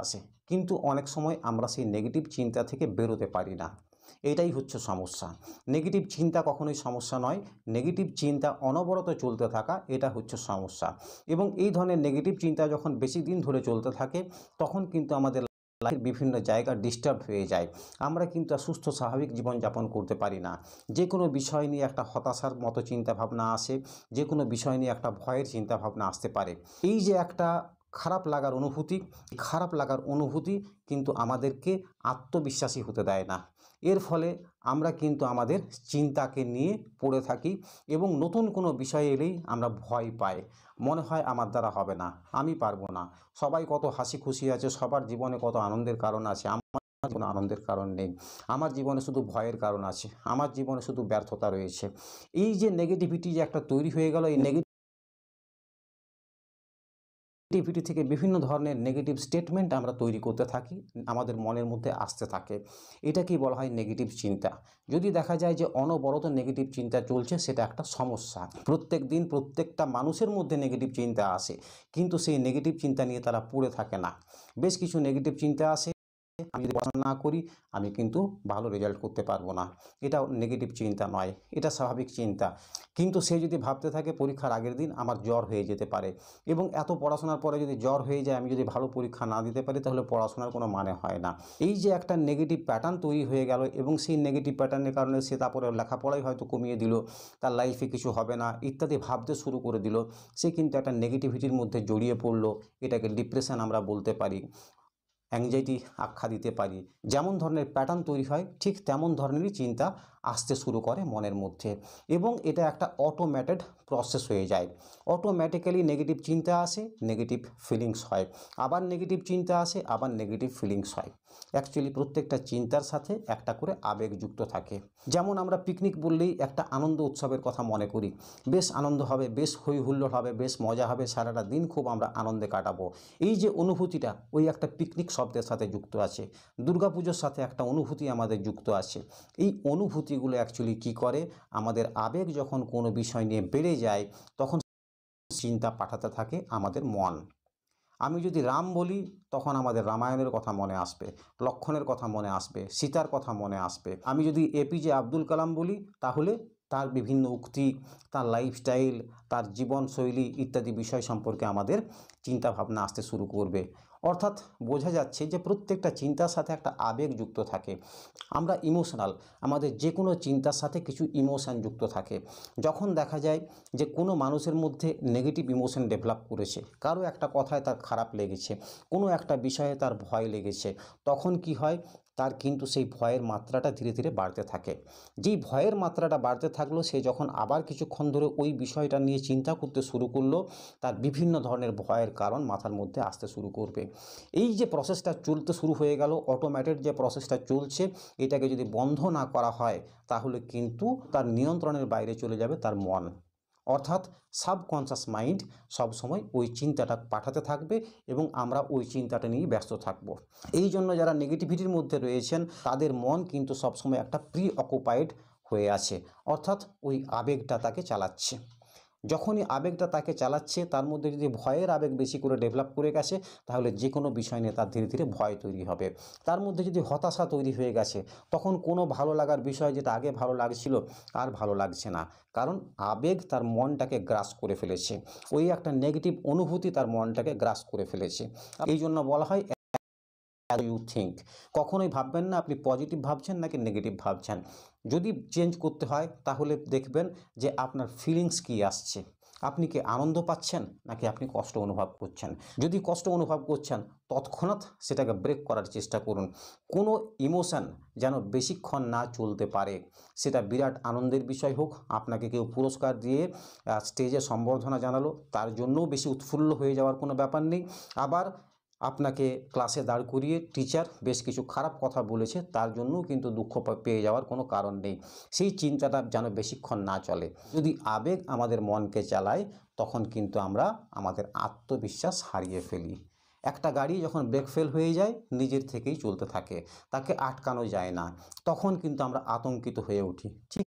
আসে, কিন্তু অনেক সময় আমরা সেই নেগেটিভ চিন্তা থেকে বেরোতে পারি না। এটাই হচ্ছে সমস্যা। নেগেটিভ চিন্তা কখনোই সমস্যা নয়, নেগেটিভ চিন্তা অনবরত চলতে থাকা এটা হচ্ছে সমস্যা। এবং এই ধরনের নেগেটিভ চিন্তা যখন বেশি দিন ধরে চলতে থাকে তখন কিন্তু আমাদের লাইফের বিভিন্ন জায়গা ডিস্টার্ব হয়ে যায়। আমরা কিন্তু সুস্থ স্বাভাবিক জীবনযাপন করতে পারি না। যে কোনো বিষয় নিয়ে একটা হতাশার মতো চিন্তাভাবনা আসে, যে কোনো বিষয় নিয়ে একটা ভয়ের চিন্তাভাবনা আসতে পারে। এই যে একটা খারাপ লাগার অনুভূতি, খারাপ লাগার অনুভূতি কিন্তু আমাদেরকে আত্মবিশ্বাসী হতে দেয় না। এর ফলে আমরা কিন্তু আমাদের চিন্তাকে নিয়ে পড়ে থাকি এবং নতুন কোনো বিষয় এলেই আমরা ভয় পাই। মনে হয় আমার দ্বারা হবে না, আমি পারবো না। সবাই কত হাসি খুশি আছে, সবার জীবনে কত আনন্দের কারণ আছে, আমার কোনো আনন্দের কারণ নেই। আমার জীবনে শুধু ভয়ের কারণ আছে, আমার জীবনে শুধু ব্যর্থতা রয়েছে। এই যে নেগেটিভিটি যে একটা তৈরি হয়ে গেল, এই নেগেটিভিটি থেকে বিভিন্ন ধরনের নেগেটিভ স্টেটমেন্ট আমরা তৈরি করতে থাকি, আমাদের মনের মধ্যে আসতে থাকে। এটাকেই বলা হয় নেগেটিভ চিন্তা। যদি দেখা যায় যে অনবরত নেগেটিভ চিন্তা চলছে, সেটা একটা সমস্যা। প্রত্যেক দিন প্রত্যেকটা মানুষের মধ্যে নেগেটিভ চিন্তা আসে, কিন্তু সেই নেগেটিভ চিন্তা নিয়ে তারা পড়ে থাকে না। বেশ কিছু নেগেটিভ চিন্তা আসে, আমি যদি পড়াশোনা না করি আমি কিন্তু ভালো রেজাল্ট করতে পারবো না। এটা নেগেটিভ চিন্তা নয়, এটা স্বাভাবিক চিন্তা। কিন্তু সে যদি ভাবতে থাকে পরীক্ষার আগের দিন আমার জ্বর হয়ে যেতে পারে, এবং এত পড়াশোনার পরে যদি জ্বর হয়ে যায়, আমি যদি ভালো পরীক্ষা না দিতে পারি, তাহলে পড়াশোনার কোনো মানে হয় না। এই যে একটা নেগেটিভ প্যাটার্ন তৈরি হয়ে গেল, এবং সেই নেগেটিভ প্যাটার্নের কারণে সে তারপরে লেখাপড়াই হয়তো কমিয়ে দিল, তার লাইফে কিছু হবে না ইত্যাদি ভাবতে শুরু করে দিল। সে কিন্তু একটা নেগেটিভিটির মধ্যে জড়িয়ে পড়লো। এটাকে ডিপ্রেশন আমরা বলতে পারি, অ্যাংজাইটি আখ্যা দিতে পারি। যেমন ধরনের প্যাটার্ন তৈরি হয়, ঠিক তেমন ধরনেরই চিন্তা আসতে শুরু করে মনের মধ্যে, এবং এটা একটা অটোমেটেড প্রসেস হয়ে যায়। অটোমেটিক্যালি নেগেটিভ চিন্তা আসে, নেগেটিভ ফিলিংস হয়, আবার নেগেটিভ চিন্তা আসে, আবার নেগেটিভ ফিলিংস হয়। অ্যাকচুয়ালি প্রত্যেকটা চিন্তার সাথে একটা করে আবেগ যুক্ত থাকে। যেমন আমরা পিকনিক বললেই একটা আনন্দ উৎসবের কথা মনে করি, বেশ আনন্দ হবে, বেশ হই হুল্লোড় হবে, বেশ মজা হবে, সারাটা দিন খুব আমরা আনন্দে কাটাবো। এই যে অনুভূতিটা, ওই একটা পিকনিক শব্দের সাথে যুক্ত আছে। দুর্গাপুজোর সাথে একটা অনুভূতি আমাদের যুক্ত আছে। এই অনুভূতিগুলো অ্যাকচুয়ালি কী করে, আমাদের আবেগ যখন কোনো বিষয় নিয়ে বেড়ে যায়, তখন চিন্তা পাঠাতে থাকে আমাদের মন। আমি যদি রাম বলি, তখন আমাদের রামায়ণের কথা মনে আসবে, লক্ষ্মণের কথা মনে আসবে, সীতার কথা মনে আসবে। আমি যদি এপিজে আব্দুল কালাম বলি, তাহলে তার বিভিন্ন উক্তি, তার লাইফস্টাইল, তার জীবনশৈলী ইত্যাদি বিষয় সম্পর্কে আমাদের চিন্তাভাবনা আসতে শুরু করবে। অর্থাৎ বোঝা যাচ্ছে যে প্রত্যেকটা চিন্তার সাথে একটা আবেগ যুক্ত থাকে। আমরা ইমোশনাল, আমাদের যে কোনো চিন্তার সাথে কিছু ইমোশান যুক্ত থাকে। যখন দেখা যায় যে কোনো মানুষের মধ্যে নেগেটিভ ইমোশন ডেভেলপ করেছে, কারো একটা কথায় তার খারাপ লেগেছে, কোনো একটা বিষয়ে তার ভয় লেগেছে, তখন কি হয়, তার কিন্তু সেই ভয়ের মাত্রাটা ধীরে ধীরে বাড়তে থাকে। যেই ভয়ের মাত্রাটা বাড়তে থাকলো, সে যখন আবার কিছুক্ষণ ধরে ওই বিষয়টা নিয়ে চিন্তা করতে শুরু করলো, তার বিভিন্ন ধরনের ভয়ের কারণ মাথার মধ্যে আসতে শুরু করবে। এই যে প্রসেসটা চলতে শুরু হয়ে গেল, অটোমেটেড যে প্রসেসটা চলছে, এটাকে যদি বন্ধ না করা হয়, তাহলে কিন্তু তার নিয়ন্ত্রণের বাইরে চলে যাবে তার মন। অর্থাৎ সাবকনশাস মাইন্ড সবসময় ওই চিন্তাটা পাঠাতে থাকবে, এবং আমরা ওই চিন্তাটা নিয়ে ব্যস্ত থাকব। এই জন্য যারা নেগেটিভিটির মধ্যে রয়েছেন, তাদের মন কিন্তু সবসময় একটা প্রি অকুপাইড হয়ে আছে, অর্থাৎ ওই আবেগটা তাকে চালাচ্ছে। যখনই আবেগটা তাকে চালাচ্ছে, তার মধ্যে যদি ভয়ের আবেগ বেশি করে ডেভেলপ করে গেছে, তাহলে যে কোনো বিষয় নিয়ে তার ধীরে ধীরে ভয় তৈরি হবে। তার মধ্যে যদি হতাশা তৈরি হয়ে গেছে, তখন কোনো ভালো লাগার বিষয় যেটা আগে ভালো লাগছিল আর ভালো লাগছে না, কারণ আবেগ তার মনটাকে গ্রাস করে ফেলেছে। ওই একটা নেগেটিভ অনুভূতি তার মনটাকে গ্রাস করে ফেলেছে। এই জন্য বলা হয় ইউ থিঙ্ক। কখনোই ভাববেন না আপনি পজিটিভ ভাবছেন নাকি নেগেটিভ ভাবছেন। যদি চেঞ্জ করতে হয়, তাহলে দেখবেন যে আপনার ফিলিংস কী আসছে। আপনি কি আনন্দ পাচ্ছেন নাকি আপনি কষ্ট অনুভব করছেন। যদি কষ্ট অনুভব করছেন, তৎক্ষণাৎ সেটাকে ব্রেক করার চেষ্টা করুন। কোনো ইমোশান যেন বেশিক্ষণ না চলতে পারে। সেটা বিরাট আনন্দের বিষয় হোক, আপনাকে কেউ পুরস্কার দিয়ে স্টেজে সম্বর্ধনা জানালো, তার জন্যও বেশি উৎফুল্ল হয়ে যাওয়ার কোনো ব্যাপার নেই। আবার আপনাকে ক্লাসে দাঁড় করিয়ে টিচার বেশ কিছু খারাপ কথা বলেছে, তার জন্যও কিন্তু দুঃখ পেয়ে যাওয়ার কোনো কারণ নেই। সেই চিন্তাটা যেন বেশিক্ষণ না চলে। যদি আবেগ আমাদের মনকে চালায়, তখন কিন্তু আমরা আমাদের আত্মবিশ্বাস হারিয়ে ফেলি। একটা গাড়ি যখন ব্রেক ফেল হয়ে যায়, নিজের থেকেই চলতে থাকে, তাকে আটকানো যায় না, তখন কিন্তু আমরা আতঙ্কিত হয়ে উঠি। ঠিক